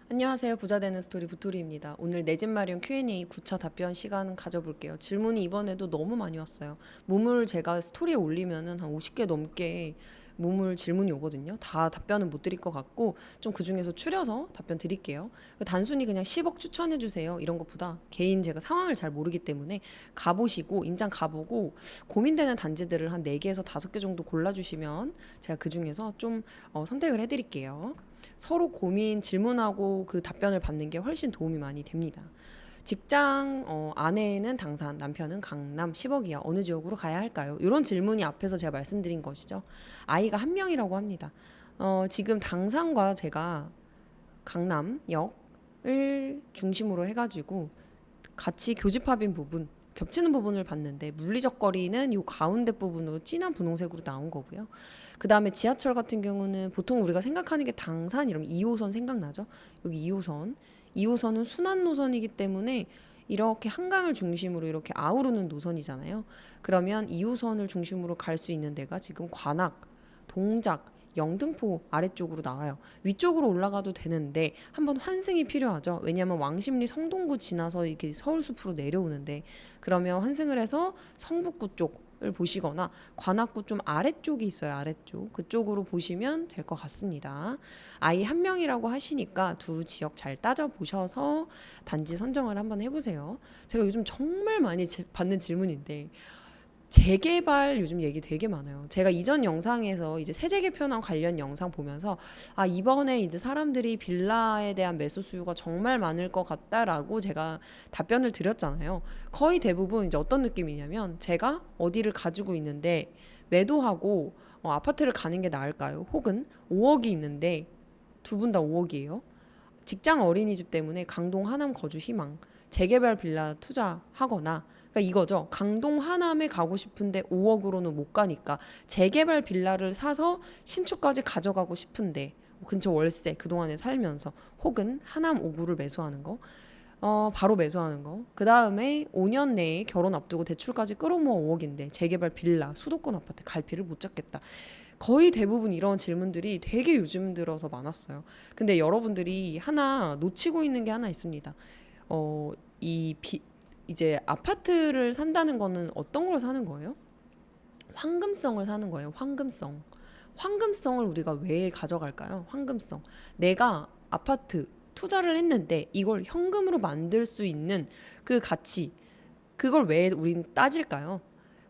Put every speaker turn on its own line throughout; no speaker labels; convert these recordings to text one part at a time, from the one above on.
안녕하세요. 부자되는 스토리 부토리입니다. 오늘 내 집 마련 Q&A 9차 답변 시간 가져볼게요. 질문이 이번에도 너무 많이 왔어요. 무물 제가 스토리에 올리면은 한 50개 넘게 무물 질문이 오거든요. 다 답변은 못 드릴 것 같고 좀 그중에서 추려서 답변 드릴게요. 단순히 그냥 10억 추천해 주세요 이런 것보다 개인 제가 상황을 잘 모르기 때문에 가보시고 임장 가보고 고민되는 단지들을 한 4개에서 5개 정도 골라주시면 제가 그중에서 좀 선택을 해드릴게요. 서로 고민 질문하고 그 답변을 받는 게 훨씬 도움이 많이 됩니다. 직장 아내는 당산, 남편은 강남, 10억이야. 어느 지역으로 가야 할까요? 이런 질문이 앞에서 제가 말씀드린 것이죠. 아이가 한 명이라고 합니다. 지금 당산과 제가 강남역을 중심으로 해가지고 같이 교집합인 부분 겹치는 부분을 봤는데 물리적 거리는 이 가운데 부분으로 진한 분홍색으로 나온 거고요. 그 다음에 지하철 같은 경우는 보통 우리가 생각하는 게 당산 이러면 2호선 생각나죠. 여기 2호선. 2호선은 순환 노선이기 때문에 이렇게 한강을 중심으로 이렇게 아우르는 노선이잖아요. 그러면 2호선을 중심으로 갈 수 있는 데가 지금 관악, 동작, 영등포 아래쪽으로 나와요. 위쪽으로 올라가도 되는데 한번 환승이 필요하죠. 왜냐하면 왕십리 성동구 지나서 이렇게 서울숲으로 내려오는데 그러면 환승을 해서 성북구 쪽을 보시거나 관악구 좀 아래쪽이 있어요. 아래쪽 그쪽으로 보시면 될 것 같습니다. 아이 한 명이라고 하시니까 두 지역 잘 따져 보셔서 단지 선정을 한번 해보세요. 제가 요즘 정말 많이 받는 질문인데 재개발 요즘 얘기 되게 많아요. 제가 이전 영상에서 이제 세제 개편안 관련 영상 보면서 이번에 이제 사람들이 빌라에 대한 매수 수요가 정말 많을 것 같다라고 제가 답변을 드렸잖아요. 거의 대부분 이제 어떤 느낌이냐면 제가 어디를 가지고 있는데 매도하고 아파트를 가는 게 나을까요? 혹은 5억이 있는데 두 분 다 5억이에요. 직장 어린이집 때문에 강동 하남 거주 희망, 재개발 빌라 투자하거나 그러니까 이거죠. 강동 하남에 가고 싶은데 5억으로는 못 가니까 재개발 빌라를 사서 신축까지 가져가고 싶은데 근처 월세 그동안에 살면서 혹은 하남 5구를 매수하는 거 바로 매수하는 거. 그 다음에 5년 내에 결혼 앞두고 대출까지 끌어모아 5억인데 재개발 빌라, 수도권 아파트 갈피를 못 잡겠다. 거의 대부분 이런 질문들이 되게 요즘 들어서 많았어요. 근데 여러분들이 하나 놓치고 있는 게 하나 있습니다. 어, 이제 아파트를 산다는 거는 어떤 걸 사는 거예요? 황금성을 사는 거예요. 황금성. 황금성을 우리가 왜 가져갈까요? 황금성. 내가 아파트 투자를 했는데 이걸 현금으로 만들 수 있는 그 가치. 그걸 왜 우린 따질까요?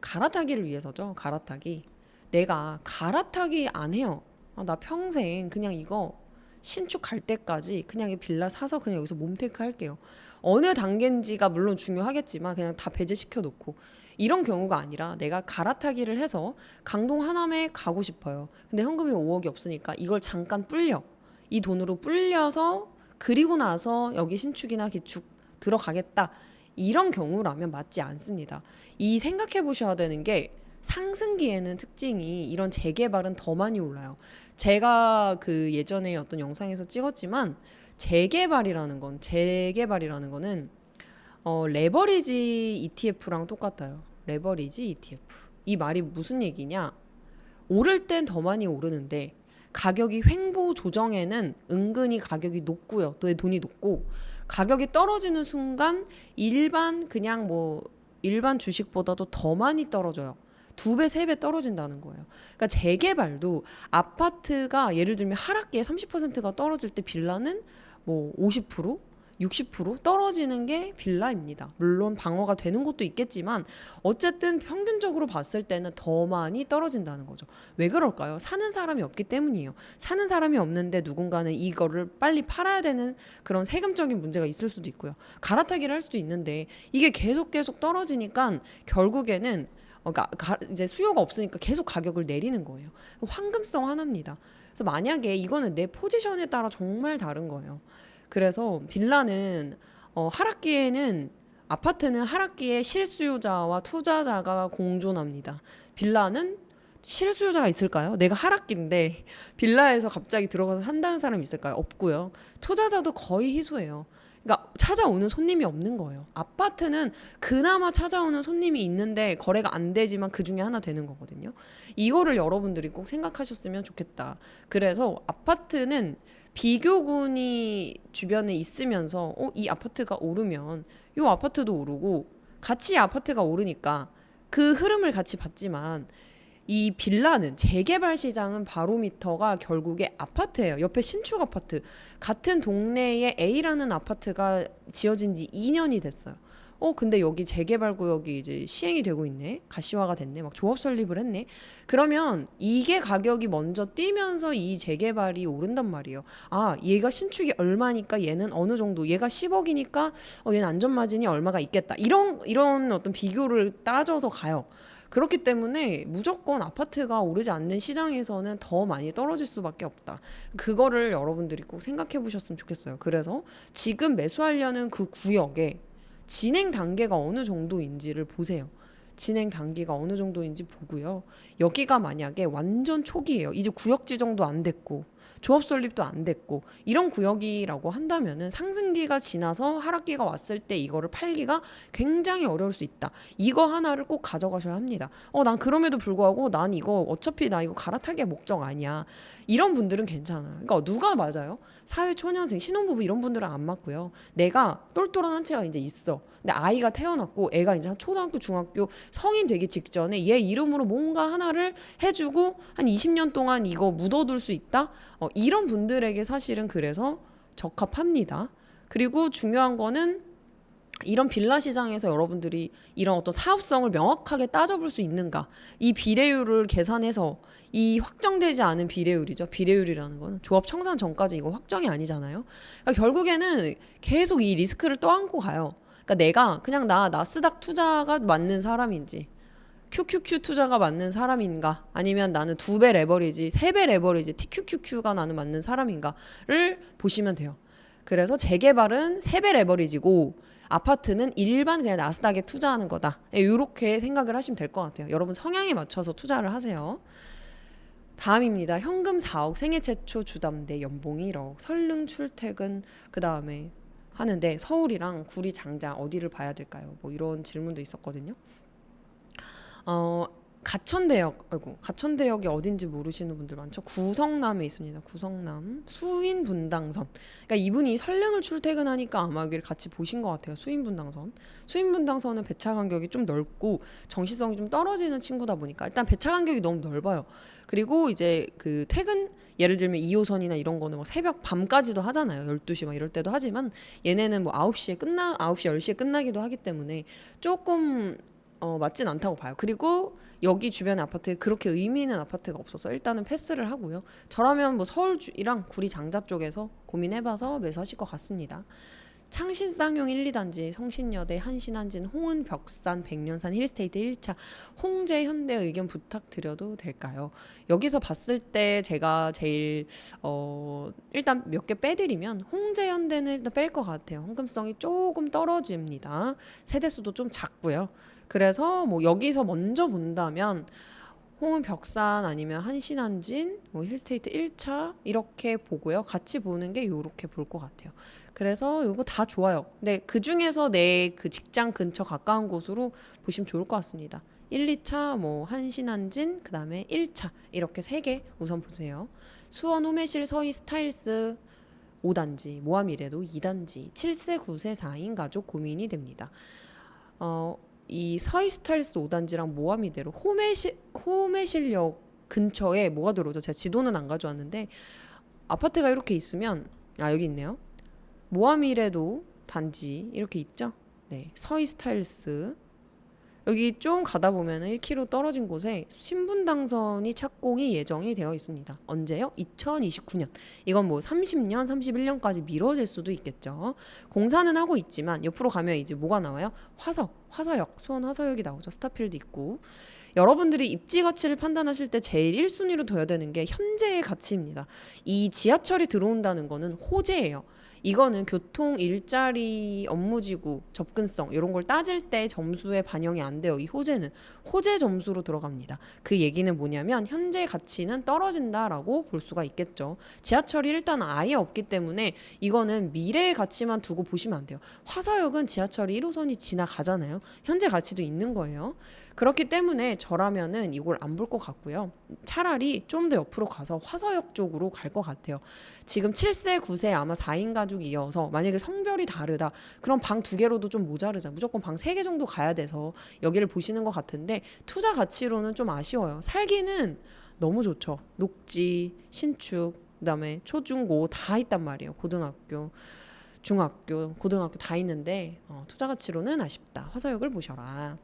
갈아타기를 위해서죠. 갈아타기. 내가 갈아타기 안 해요. 나 평생 그냥 이거 신축 갈 때까지 그냥 이 빌라 사서 그냥 여기서 몸테이크 할게요. 어느 단계인지가 물론 중요하겠지만 그냥 다 배제시켜 놓고 이런 경우가 아니라 내가 갈아타기를 해서 강동 하남에 가고 싶어요. 근데 현금이 5억이 없으니까 이걸 잠깐 불려. 이 돈으로 불려서 그리고 나서 여기 신축이나 기축 들어가겠다. 이런 경우라면 맞지 않습니다. 이 생각해 보셔야 되는 게 상승기에는 특징이 이런 재개발은 더 많이 올라요. 제가 그 예전에 어떤 영상에서 찍었지만 재개발이라는 거는 레버리지 ETF랑 똑같아요. 레버리지 ETF. 이 말이 무슨 얘기냐? 오를 땐 더 많이 오르는데 가격이 횡보 조정에는 은근히 가격이 높고요. 또 돈이 높고 가격이 떨어지는 순간 일반 주식보다도 더 많이 떨어져요. 2배, 3배 떨어진다는 거예요. 그러니까 재개발도 아파트가 예를 들면 하락기에 30%가 떨어질 때 빌라는 뭐 50%? 60% 떨어지는 게 빌라입니다. 물론 방어가 되는 곳도 있겠지만 어쨌든 평균적으로 봤을 때는 더 많이 떨어진다는 거죠. 왜 그럴까요? 사는 사람이 없기 때문이에요. 사는 사람이 없는데 누군가는 이거를 빨리 팔아야 되는 그런 세금적인 문제가 있을 수도 있고요. 갈아타기를 할 수도 있는데 이게 계속 떨어지니까 결국에는 이제 수요가 없으니까 계속 가격을 내리는 거예요. 황금성 하나입니다. 그래서 만약에 이거는 내 포지션에 따라 정말 다른 거예요. 그래서 빌라는 하락기에는 아파트는 하락기에 실수요자와 투자자가 공존합니다. 빌라는 실수요자가 있을까요? 내가 하락기인데 빌라에서 갑자기 들어가서 산다는 사람이 있을까요? 없고요. 투자자도 거의 희소해요. 그러니까 찾아오는 손님이 없는 거예요. 아파트는 그나마 찾아오는 손님이 있는데 거래가 안 되지만 그 중에 하나 되는 거거든요. 이거를 여러분들이 꼭 생각하셨으면 좋겠다. 그래서 아파트는 비교군이 주변에 있으면서 이 아파트가 오르면 이 아파트도 오르고 같이 이 아파트가 오르니까 그 흐름을 같이 봤지만 이 빌라는 재개발 시장은 바로미터가 결국에 아파트예요. 옆에 신축 아파트. 같은 동네에 A라는 아파트가 지어진 지 2년이 됐어요. 근데 여기 재개발 구역이 이제 시행이 되고 있네. 가시화가 됐네. 막 조합 설립을 했네. 그러면 이게 가격이 먼저 뛰면서 이 재개발이 오른단 말이에요. 아, 얘가 신축이 얼마니까 얘는 어느 정도, 얘가 10억이니까 얘는 안전마진이 얼마가 있겠다. 이런 어떤 비교를 따져서 가요. 그렇기 때문에 무조건 아파트가 오르지 않는 시장에서는 더 많이 떨어질 수밖에 없다. 그거를 여러분들이 꼭 생각해 보셨으면 좋겠어요. 그래서 지금 매수하려는 그 구역에 진행 단계가 어느 정도인지를 보세요. 진행 단계가 어느 정도인지 보고요. 여기가 만약에 완전 초기예요. 이제 구역 지정도 안 됐고 조합 설립도 안 됐고 이런 구역이라고 한다면은 상승기가 지나서 하락기가 왔을 때 이거를 팔기가 굉장히 어려울 수 있다. 이거 하나를 꼭 가져가셔야 합니다. 난 그럼에도 불구하고 난 이거 어차피 나 이거 갈아탈 게 목적 아니야. 이런 분들은 괜찮아요. 그러니까 누가 맞아요? 사회 초년생, 신혼부부 이런 분들은 안 맞고요. 내가 똘똘한 한 채가 이제 있어. 근데 아이가 태어났고 애가 이제 한 초등학교, 중학교 성인 되기 직전에 얘 이름으로 뭔가 하나를 해주고 한 20년 동안 이거 묻어둘 수 있다? 이런 분들에게 사실은 그래서 적합합니다. 그리고 중요한 거는 이런 빌라 시장에서 여러분들이 이런 어떤 사업성을 명확하게 따져볼 수 있는가? 이 비례율을 계산해서 이 확정되지 않은 비례율이죠. 비례율이라는 거는 조합 청산 전까지 이거 확정이 아니잖아요. 그러니까 결국에는 계속 이 리스크를 떠안고 가요. 그러니까 내가 그냥 나스닥 투자가 맞는 사람인지 QQQ 투자가 맞는 사람인가 아니면 나는 2배 레버리지 3배 레버리지 TQQQ가 나는 맞는 사람인가를 보시면 돼요. 그래서 재개발은 3배 레버리지고 아파트는 일반 그냥 나스닥에 투자하는 거다. 이렇게 생각을 하시면 될 것 같아요. 여러분 성향에 맞춰서 투자를 하세요. 다음입니다. 현금 4억, 생애 최초 주담대, 연봉 1억, 설릉 출퇴근, 그 다음에 하는데 서울이랑 구리 장장 어디를 봐야 될까요? 뭐 이런 질문도 있었거든요. 가천대역이 어딘지 모르시는 분들 많죠. 구성남에 있습니다. 구성남 수인분당선. 그러니까 이분이 설릉을 출퇴근하니까 아마 여기를 같이 보신 것 같아요. 수인분당선은 배차 간격이 좀 넓고 정시성이 좀 떨어지는 친구다 보니까 일단 배차 간격이 너무 넓어요. 그리고 이제 그 퇴근 예를 들면 2호선이나 이런 거는 막 새벽 밤까지도 하잖아요. 12시 막 이럴 때도 하지만 얘네는 뭐 9시 10시에 끝나기도 하기 때문에 조금 맞진 않다고 봐요. 그리고 여기 주변의 아파트에 그렇게 의미 있는 아파트가 없어서 일단은 패스를 하고요. 저라면 뭐 서울이랑 구리 장자 쪽에서 고민해봐서 매수하실 것 같습니다. 창신 쌍용 1, 2단지, 성신여대, 한신한진, 홍은, 벽산, 백년산, 힐스테이트 1차, 홍제, 현대 의견 부탁드려도 될까요? 여기서 봤을 때 제가 제일 일단 몇 개 빼드리면 홍제, 현대는 일단 뺄 것 같아요. 헌금성이 조금 떨어집니다. 세대수도 좀 작고요. 그래서 뭐 여기서 먼저 본다면 홍은 벽산 아니면 한신한진, 뭐 힐스테이트 1차 이렇게 보고요. 같이 보는 게 요렇게 볼 것 같아요. 그래서 요거 다 좋아요. 근데 그 중에서 내 그 직장 근처 가까운 곳으로 보시면 좋을 것 같습니다. 1, 2차, 뭐 한신한진, 그 다음에 1차 이렇게 3개 우선 보세요. 수원 호매실 서희 스타일스 5단지, 모함이래도 2단지, 7세, 9세, 4인 가족 고민이 됩니다. 이 서희 스타일스 5단지랑 모함이대로 호매실역 근처에 뭐가 들어오죠? 제가 지도는 안 가져왔는데 아파트가 이렇게 있으면 여기 있네요. 모함이래도 단지 이렇게 있죠? 네, 서희 스타일스 여기 좀 가다 보면은 1km 떨어진 곳에 신분당선이 착공이 예정이 되어 있습니다. 언제요? 2029년. 이건 뭐 30년, 31년까지 미뤄질 수도 있겠죠. 공사는 하고 있지만 옆으로 가면 이제 뭐가 나와요? 화서역, 수원 화서역이 나오죠. 스타필드 있고. 여러분들이 입지 가치를 판단하실 때 제일 1순위로 둬야 되는 게 현재의 가치입니다. 이 지하철이 들어온다는 거는 호재예요. 이거는 교통, 일자리, 업무지구, 접근성 이런 걸 따질 때 점수에 반영이 안 돼요. 이 호재는 호재 점수로 들어갑니다. 그 얘기는 뭐냐면 현재 가치는 떨어진다라고 볼 수가 있겠죠. 지하철이 일단 아예 없기 때문에 이거는 미래의 가치만 두고 보시면 안 돼요. 화서역은 지하철이 1호선이 지나가잖아요. 있잖아요. 현재 가치도 있는 거예요. 그렇기 때문에 저라면은 이걸 안 볼 것 같고요. 차라리 좀 더 옆으로 가서 화서역 쪽으로 갈 것 같아요. 지금 7세, 9세 아마 4인 가족이어서 만약에 성별이 다르다. 그럼 방 2개로도 좀 모자르잖아. 무조건 방 3개 정도 가야 돼서 여기를 보시는 것 같은데 투자 가치로는 좀 아쉬워요. 살기는 너무 좋죠. 녹지, 신축, 그다음에 초중고 다 있단 말이에요. 고등학교, 중학교, 고등학교 다 있는데 투자 가치로는 아쉽다. 화서역을 보셔라.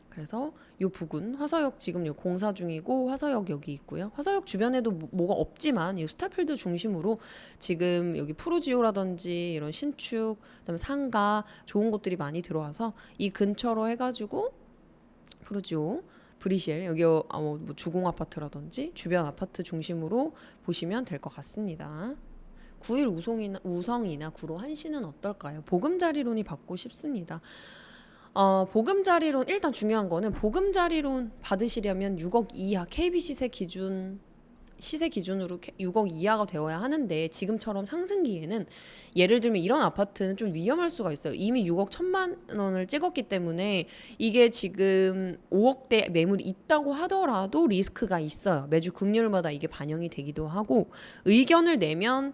그래서 요 부근 화서역 지금 요 공사 중이고 화서역 여기 있고요. 화서역 주변에도 뭐가 없지만 이 스타필드 중심으로 지금 여기 푸르지오라든지 이런 신축, 그다음에 상가 좋은 곳들이 많이 들어와서 이 근처로 해가지고 푸르지오, 브리셀 여기 뭐 주공 아파트라든지 주변 아파트 중심으로 보시면 될 것 같습니다. 9일 우성이나 구로 한시는 어떨까요? 보금자리론이 받고 싶습니다. 보금자리론 일단 중요한 거는 보금자리론 받으시려면 6억 이하 KB 시세 기준으로 6억 이하가 되어야 하는데 지금처럼 상승기에는 예를 들면 이런 아파트는 좀 위험할 수가 있어요. 이미 6억 1천만 원을 찍었기 때문에 이게 지금 5억대 매물이 있다고 하더라도 리스크가 있어요. 매주 금요일마다 이게 반영이 되기도 하고 의견을 내면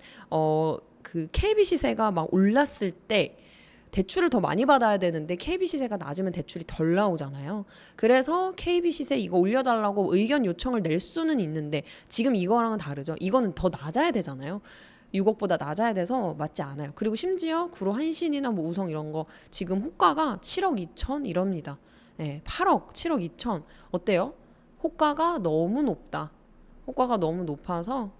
그 KB 시세가 막 올랐을 때 대출을 더 많이 받아야 되는데 KB 시세가 낮으면 대출이 덜 나오잖아요. 그래서 KB 시세 이거 올려달라고 의견 요청을 낼 수는 있는데 지금 이거랑은 다르죠. 이거는 더 낮아야 되잖아요. 6억보다 낮아야 돼서 맞지 않아요. 그리고 심지어 구로 한신이나 뭐 우성 이런 거 지금 호가가 7억 2천 이럽니다. 네, 8억, 7억 2천 어때요? 호가가 너무 높다. 호가가 너무 높아서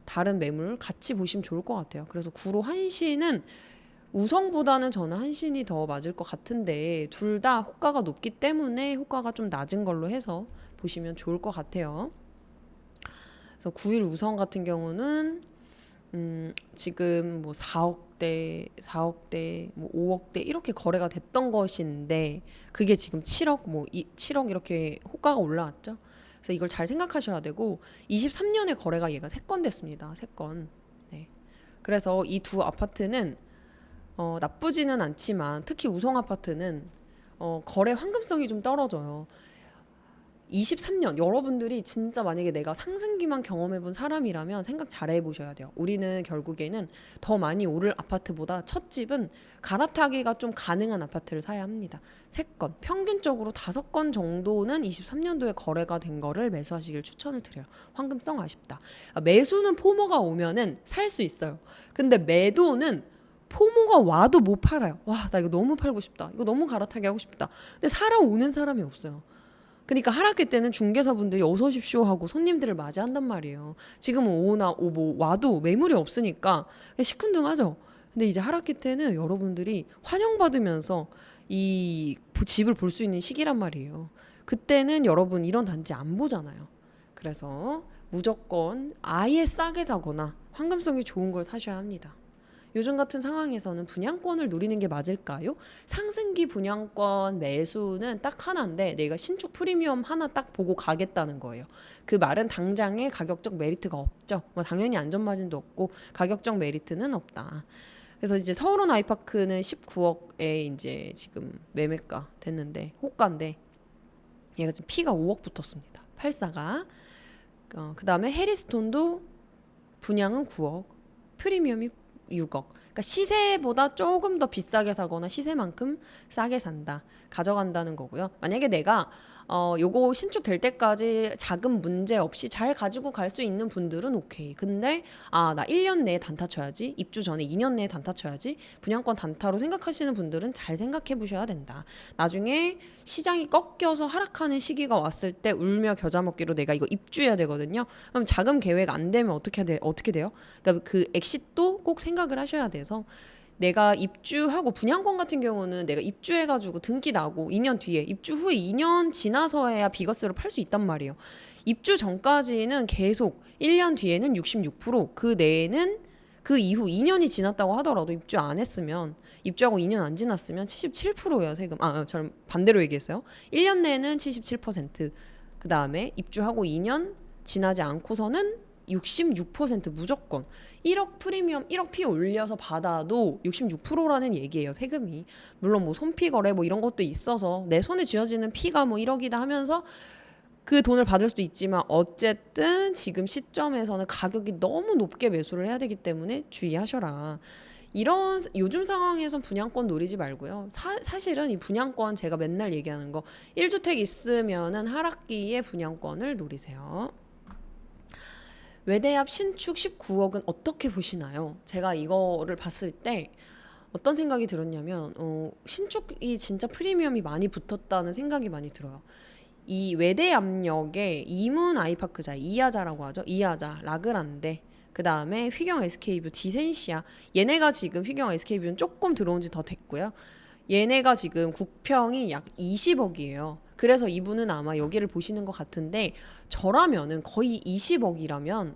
다른 매물 같이 보시면 좋을 것 같아요. 그래서 구로 한신은 우성보다는 저는 한신이 더 맞을 것 같은데 둘 다 호가가 높기 때문에 호가가 좀 낮은 걸로 해서 보시면 좋을 것 같아요. 그래서 9일 우성 같은 경우는 지금 뭐 4억대, 뭐 5억대 이렇게 거래가 됐던 것인데 그게 지금 7억, 7억 이렇게 호가가 올라왔죠. 그래서 이걸 잘 생각하셔야 되고 23년에 거래가 얘가 3건 됐습니다. 3건. 네. 그래서 이 두 아파트는 나쁘지는 않지만 특히 우성 아파트는 거래 황금성이 좀 떨어져요. 23년 여러분들이 진짜 만약에 내가 상승기만 경험해본 사람이라면 생각 잘 해보셔야 돼요. 우리는 결국에는 더 많이 오를 아파트보다 첫 집은 갈아타기가 좀 가능한 아파트를 사야 합니다. 3건 평균적으로 5건 정도는 23년도에 거래가 된 거를 매수하시길 추천을 드려요. 황금성 아쉽다. 매수는 포모가 오면은 살 수 있어요. 근데 매도는 포모가 와도 못 팔아요. 와, 나 이거 너무 팔고 싶다. 이거 너무 갈아타기 하고 싶다. 근데 사러 오는 사람이 없어요. 그러니까 하락기 때는 중개사분들이 어서 오십시오 하고 손님들을 맞이한단 말이에요. 지금은 뭐 와도 매물이 없으니까 시큰둥하죠. 근데 이제 하락기 때는 여러분들이 환영받으면서 이 집을 볼 수 있는 시기란 말이에요. 그때는 여러분 이런 단지 안 보잖아요. 그래서 무조건 아예 싸게 사거나 황금성이 좋은 걸 사셔야 합니다. 요즘 같은 상황에서는 분양권을 노리는 게 맞을까요? 상승기 분양권 매수는 딱 하나인데 내가 신축 프리미엄 하나 딱 보고 가겠다는 거예요. 그 말은 당장에 가격적 메리트가 없죠. 뭐 당연히 안전마진도 없고 가격적 메리트는 없다. 그래서 이제 서울원 아이파크는 19억에 이제 지금 매매가 됐는데 호가인데 얘가 지금 P가 5억 붙었습니다. 84가. 그다음에 해리스톤도 분양은 9억, 프리미엄이 6억. 그러니까 시세보다 조금 더 비싸게 사거나 시세만큼 싸게 산다. 가져간다는 거고요. 만약에 내가 요거 신축될 때까지 자금 문제 없이 잘 가지고 갈 수 있는 분들은 오케이. 근데 나 1년 내에 단타 쳐야지. 입주 전에 2년 내에 단타 쳐야지. 분양권 단타로 생각하시는 분들은 잘 생각해 보셔야 된다. 나중에 시장이 꺾여서 하락하는 시기가 왔을 때 울며 겨자 먹기로 내가 이거 입주해야 되거든요. 그럼 자금 계획 안 되면 어떻게 돼요? 그러니까 그 엑싯도 꼭 생각을 하셔야 돼서 내가 입주하고 분양권 같은 경우는 내가 입주해가지고 등기 나고 2년 뒤에 입주 후에 2년 지나서야 비거스로 팔 수 있단 말이에요. 입주 전까지는 계속 1년 뒤에는 66%, 그 내에는 그 이후 2년이 지났다고 하더라도 입주 안 했으면 입주하고 2년 안 지났으면 77%예요 세금. 저 반대로 얘기했어요. 1년 내에는 77%, 그 다음에 입주하고 2년 지나지 않고서는 66% 무조건 1억 프리미엄 1억 피 올려서 받아도 66%라는 얘기예요. 세금이. 물론 뭐 손피 거래 뭐 이런 것도 있어서 내 손에 쥐어지는 피가 뭐 1억이다 하면서 그 돈을 받을 수도 있지만 어쨌든 지금 시점에서는 가격이 너무 높게 매수를 해야 되기 때문에 주의하셔라. 이런 요즘 상황에선 분양권 노리지 말고요. 사실은 이 분양권 제가 맨날 얘기하는 거 1주택 있으면은 하락기에 분양권을 노리세요. 외대합 신축 19억은 어떻게 보시나요? 제가 이거를 봤을 때 어떤 생각이 들었냐면 신축이 진짜 프리미엄이 많이 붙었다는 생각이 많이 들어요. 이 외대압력에 이문 아이파크자, 이하자라고 하죠. 이하자, 라그란데, 그 다음에 휘경 SK뷰, 디센시아. 얘네가 지금 휘경 SK뷰는 조금 들어온 지 더 됐고요. 얘네가 지금 국평이 약 20억이에요. 그래서 이분은 아마 여기를 보시는 것 같은데 저라면은 거의 20억이라면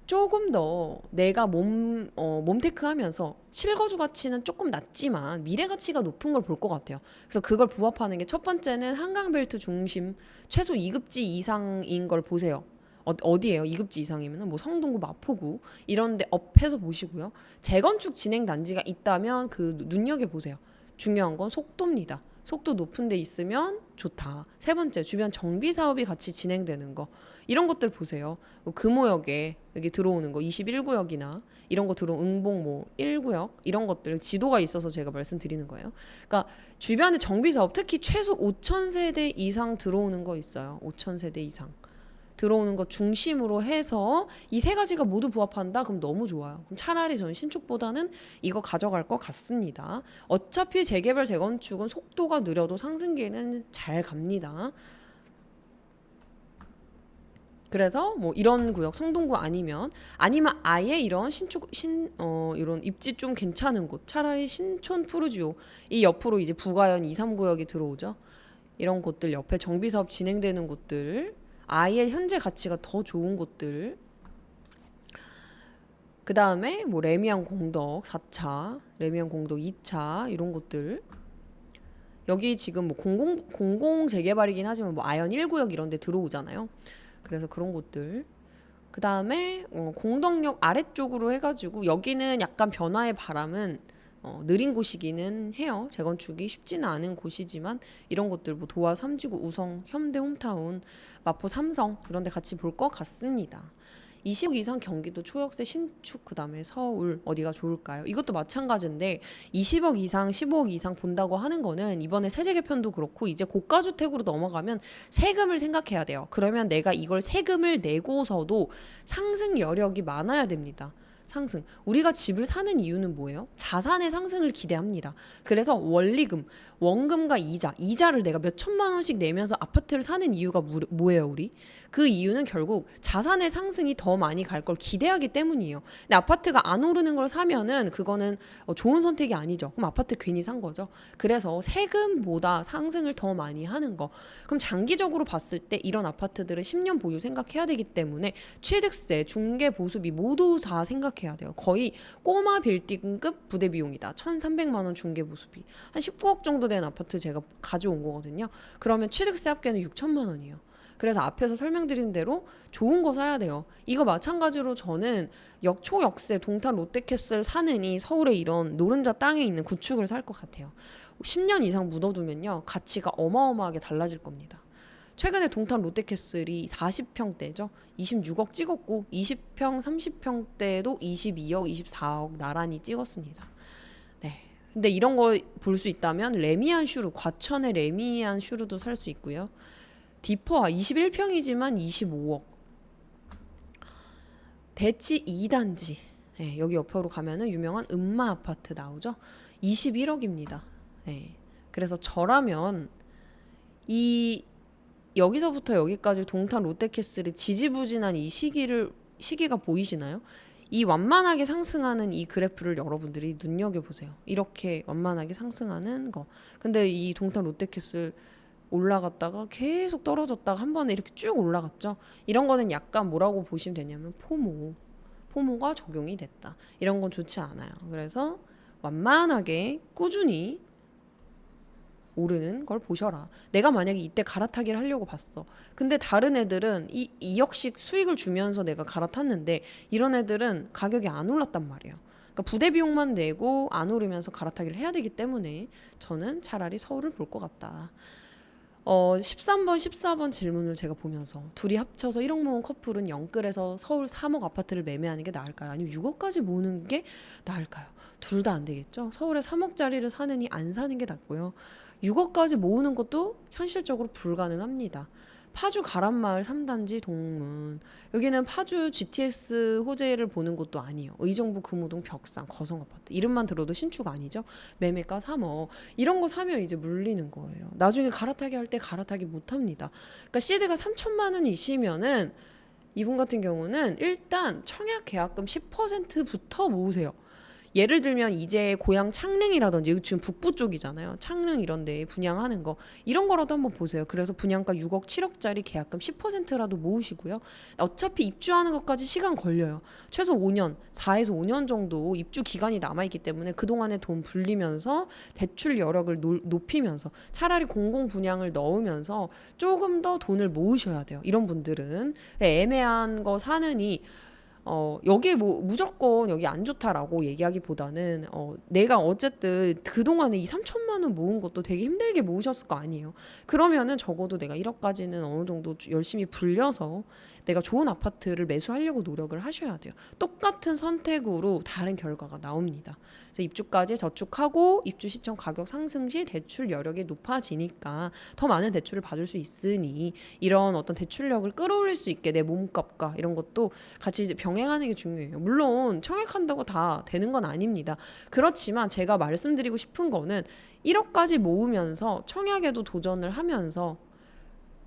조금 더 내가 몸테크하면서 실거주 가치는 조금 낮지만 미래 가치가 높은 걸 볼 것 같아요. 그래서 그걸 부합하는 게 첫 번째는 한강벨트 중심 최소 2급지 이상인 걸 보세요. 어디예요? 2급지 이상이면 뭐 성동구, 마포구 이런데 업해서 보시고요. 재건축 진행 단지가 있다면 그 눈여겨 보세요. 중요한 건 속도입니다. 속도 높은 데 있으면 좋다. 세 번째, 주변 정비 사업이 같이 진행되는 거. 이런 것들 보세요. 금호역에 여기 들어오는 거 21구역이나 이런 거 들어온 응봉 뭐 1구역 이런 것들 지도가 있어서 제가 말씀드리는 거예요. 그러니까 주변에 정비 사업 특히 최소 5천 세대 이상 들어오는 거 있어요. 5천 세대 이상. 들어오는 것 중심으로 해서 이 세 가지가 모두 부합한다? 그럼 너무 좋아요. 그럼 차라리 저는 신축보다는 이거 가져갈 것 같습니다. 어차피 재개발, 재건축은 속도가 느려도 상승기에는 잘 갑니다. 그래서 뭐 이런 구역 성동구 아니면 아예 이런 이런 입지 좀 괜찮은 곳 차라리 신촌 푸르지오 이 옆으로 이제 부가현 2, 3구역이 들어오죠. 이런 곳들 옆에 정비사업 진행되는 곳들 아예 현재 가치가 더 좋은 곳들 그 다음에 뭐 레미안 공덕 4차 레미안 공덕 2차 이런 곳들 여기 지금 뭐 공공 재개발이긴 하지만 뭐 아현 1구역 이런 데 들어오잖아요. 그래서 그런 곳들 그 다음에 공덕역 아래쪽으로 해가지고 여기는 약간 변화의 바람은 느린 곳이기는 해요. 재건축이 쉽지는 않은 곳이지만 이런 것들 뭐 도화 3지구, 우성, 현대 홈타운, 마포 삼성 이런 데 같이 볼 것 같습니다. 20억 이상 경기도 초역세 신축 그다음에 서울 어디가 좋을까요? 이것도 마찬가지인데 20억 이상 15억 이상 본다고 하는 거는 이번에 세제 개편도 그렇고 이제 고가주택으로 넘어가면 세금을 생각해야 돼요. 그러면 내가 이걸 세금을 내고서도 상승 여력이 많아야 됩니다. 상승. 우리가 집을 사는 이유는 뭐예요? 자산의 상승을 기대합니다. 그래서 원금과 이자를 내가 몇 천만 원씩 내면서 아파트를 사는 이유가 뭐예요, 우리? 그 이유는 결국 자산의 상승이 더 많이 갈 걸 기대하기 때문이에요. 근데 아파트가 안 오르는 걸 사면은 그거는 좋은 선택이 아니죠. 그럼 아파트 괜히 산 거죠. 그래서 세금보다 상승을 더 많이 하는 거. 그럼 장기적으로 봤을 때 이런 아파트들은 10년 보유 생각해야 되기 때문에 취득세, 중개 보수비 모두 다 생각해야 돼요. 거의 꼬마 빌딩급 부대 비용이다. 1,300만 원 중개 보수비. 한 19억 정도 된 아파트 제가 가져온 거거든요. 그러면 취득세 합계는 6천만 원이에요. 그래서 앞에서 설명드린 대로 좋은 거 사야 돼요. 이거 마찬가지로 저는 초역세 동탄 롯데캐슬 사느니 서울에 이런 노른자 땅에 있는 구축을 살 것 같아요. 10년 이상 묻어두면요. 가치가 어마어마하게 달라질 겁니다. 최근에 동탄 롯데캐슬이 40평대죠. 26억 찍었고 20평, 30평대도 22억, 24억 나란히 찍었습니다. 네. 근데 이런 거 볼 수 있다면 레미안 슈루, 과천의 레미안 슈루도 살 수 있고요. 디퍼아 21평이지만 25억. 대치 2단지. 네, 여기 옆으로 가면은 유명한 음마 아파트 나오죠. 21억입니다. 네. 그래서 저라면 여기서부터 여기까지 동탄 롯데캐슬의 지지부진한 이 시기가 보이시나요? 이 완만하게 상승하는 이 그래프를 여러분들이 눈여겨보세요. 이렇게 완만하게 상승하는 거. 근데 이 동탄 롯데캐슬 올라갔다가 계속 떨어졌다가 한 번에 이렇게 쭉 올라갔죠. 이런 거는 약간 뭐라고 보시면 되냐면 포모가 적용이 됐다. 이런 건 좋지 않아요. 그래서 완만하게 꾸준히 오르는 걸 보셔라. 내가 만약에 이때 갈아타기를 하려고 봤어. 근데 다른 애들은 2억씩 수익을 주면서 내가 갈아탔는데 이런 애들은 가격이 안 올랐단 말이에요. 그러니까 부대 비용만 내고 안 오르면서 갈아타기를 해야 되기 때문에 저는 차라리 서울을 볼 것 같다. 13번, 14번 질문을 제가 보면서 둘이 합쳐서 1억 모은 커플은 영끌에서 서울 3억 아파트를 매매하는 게 나을까요? 아니면 6억까지 모으는 게 나을까요? 둘 다 안 되겠죠. 서울에 3억짜리를 사느니 안 사는 게 낫고요. 6억까지 모으는 것도 현실적으로 불가능합니다. 파주 가란마을 3단지 동문, 여기는 파주 GTX 호재를 보는 곳도 아니에요. 의정부 금호동 벽산 거성아파트, 이름만 들어도 신축 아니죠. 매매가 3억, 이런 거 사면 이제 물리는 거예요. 나중에 갈아타기 할 때 갈아타기 못합니다. 그러니까 시드가 3천만 원이시면은 이분 같은 경우는 일단 청약 계약금 10%부터 모으세요. 예를 들면 이제 고향 창릉이라든지, 여기 지금 북부 쪽이잖아요. 창릉 이런 데 분양하는 거, 이런 거라도 한번 보세요. 그래서 분양가 6억 7억짜리 계약금 10%라도 모으시고요. 어차피 입주하는 것까지 시간 걸려요. 최소 5년, 4에서 5년 정도 입주 기간이 남아있기 때문에 그동안에 돈 불리면서 대출 여력을 높이면서 차라리 공공 분양을 넣으면서 조금 더 돈을 모으셔야 돼요. 이런 분들은 애매한 거 사느니 여기에 뭐 무조건 여기 안 좋다라고 얘기하기보다는 내가 어쨌든 그동안에 이 3천만 원 모은 것도 되게 힘들게 모으셨을 거 아니에요. 그러면은 적어도 내가 1억까지는 어느 정도 열심히 불려서 내가 좋은 아파트를 매수하려고 노력을 하셔야 돼요. 똑같은 선택으로 다른 결과가 나옵니다. 그래서 입주까지 저축하고 입주 시점 가격 상승 시 대출 여력이 높아지니까 더 많은 대출을 받을 수 있으니 이런 어떤 대출력을 끌어올릴 수 있게 내 몸값과 이런 것도 같이 이제 병행하는 게 중요해요. 물론 청약한다고 다 되는 건 아닙니다. 그렇지만 제가 말씀드리고 싶은 거는 1억까지 모으면서 청약에도 도전을 하면서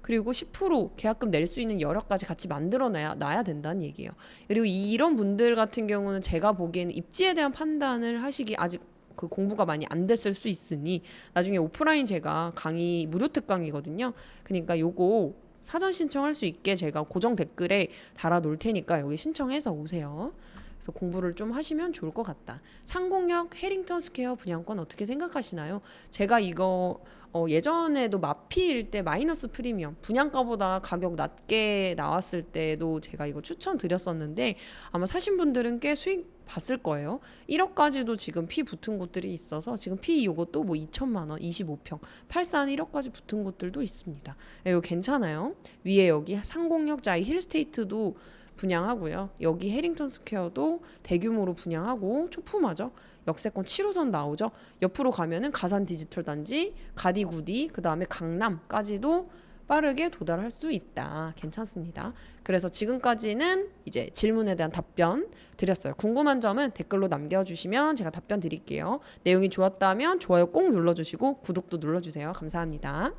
그리고 10% 계약금 낼 수 있는 여력까지 같이 놔야 된다는 얘기예요. 그리고 이런 분들 같은 경우는 제가 보기에는 입지에 대한 판단을 하시기 아직 그 공부가 많이 안 됐을 수 있으니 나중에 오프라인 제가 강의 무료 특강이거든요. 그러니까 요거 사전 신청할 수 있게 제가 고정 댓글에 달아 놓을 테니까 여기 신청해서 오세요. 그래서 공부를 좀 하시면 좋을 것 같다. 상공역 해링턴 스퀘어 분양권 어떻게 생각하시나요? 제가 이거 예전에도 마피일 때 마이너스 프리미엄 분양가보다 가격 낮게 나왔을 때도 제가 이거 추천드렸었는데 아마 사신 분들은 꽤 수익 봤을 거예요. 1억까지도 지금 피 붙은 곳들이 있어서 지금 피 요것도 뭐 2천만 원, 25평, 84는 1억까지 붙은 곳들도 있습니다. 이거 괜찮아요. 위에 여기 상공역 자이 힐스테이트도 분양하고요. 여기 해링턴 스퀘어도 대규모로 분양하고 초품화죠. 역세권 7호선 나오죠. 옆으로 가면은 가산 디지털 단지, 가디구디, 그 다음에 강남까지도 빠르게 도달할 수 있다. 괜찮습니다. 그래서 지금까지는 이제 질문에 대한 답변 드렸어요. 궁금한 점은 댓글로 남겨주시면 제가 답변 드릴게요. 내용이 좋았다면 좋아요 꼭 눌러주시고 구독도 눌러주세요. 감사합니다.